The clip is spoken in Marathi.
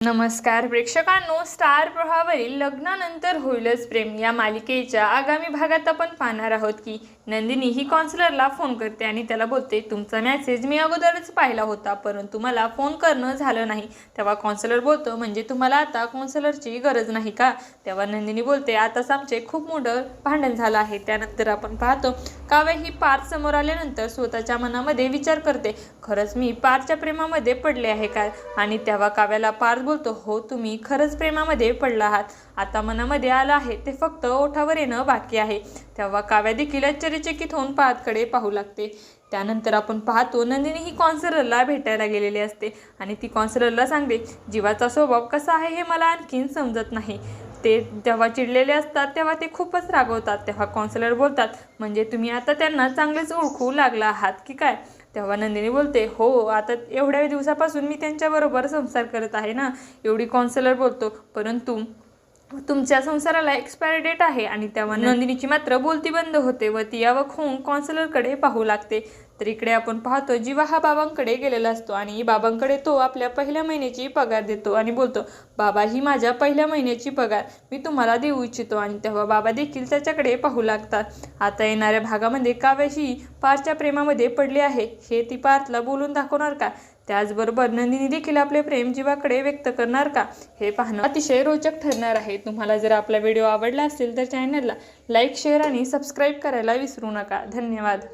नमस्कार प्रेक्षकांनो, स्टार प्रवाहावरील लग्नानंतर होईलच प्रेम या मालिकेच्या आगामी भागात आपण पाहणार आहोत की नंदिनी ही काउन्सिलरला फोन करते आणि त्याला बोलते, तुमचा मेसेज मी अगोदरच पाहिला होता परंतु मला फोन करणं झालं नाही. तेव्हा काउन्सिलर बोलतो, म्हणजे तुम्हाला आता काउन्सिलरची गरज नाही का? तेव्हा नंदिनी बोलते, आताच आमचे खूप मोठं भांडण झालं आहे. त्यानंतर आपण पाहतो काव्य ही पार्थ समोर आल्यानंतर स्वतःच्या मनामध्ये विचार करते, खरंच मी पार्थच्या प्रेमामध्ये पडले आहे का? आणि तेव्हा काव्याला पार्थ बोलतो, हो तुम्ही खरंच प्रेमामध्ये पडला आहात. आता मनामध्ये आलं आहे ते फक्त ओठावर येणं बाकी आहे. तेव्हा काव्या देखील आश्चर्यचकित होऊन पार्थकडे पाहू लागते. त्यानंतर आपण पाहतो नंदिनी ही काउन्सिलरला भेटायला गेलेली असते आणि ती काउन्सिलरला सांगते, जीवाचा स्वभाव कसा आहे हे मला आणखीन समजत नाही. ते जेव्हा चिडलेले असतात तेव्हा ते खूपच रागवतात. तेव्हा काउन्सिलर बोलतात, म्हणजे तुम्ही आता त्यांना चांगलेच ओळखू लागला आहात की काय? तेव्हा नंदिनी बोलते, हो आता एवढ्या दिवसापासून मी त्यांच्याबरोबर संसार करत आहे ना. एवढी काउन्सिलर बोलतो, परंतु तुमच्या संसाराला एक्सपायरी डेट आहे. आणि तेव्हा नंदिनीची मात्र बोलती बंद होते व ती अवाक होऊन काउन्सिलरकडे पाहू लागते. तर इकडे आपण पाहतो जीवा हा बाबांकडे गेलेला असतो आणि बाबांकडे तो आपल्या पहिल्या महिन्याची पगार देतो आणि बोलतो, बाबा ही माझ्या पहिल्या महिन्याची पगार मी तुम्हाला देऊ इच्छितो. आणि तेव्हा बाबा देखील त्याच्याकडे पाहू लागतात. आता येणाऱ्या भागामध्ये काव्य ही पार्थच्या प्रेमामध्ये पडली आहे हे ती पार्थला बोलून दाखवणार का? त्याचबरोबर नंदिनी देखील आपले प्रेम जीवाकडे व्यक्त करणार का? हे पाहणं अतिशय रोचक ठरणार आहे. तुम्हाला जर आपला व्हिडिओ आवडला असेल तर चॅनलला लाईक, शेअर आणि सबस्क्राईब करायला विसरू नका. धन्यवाद.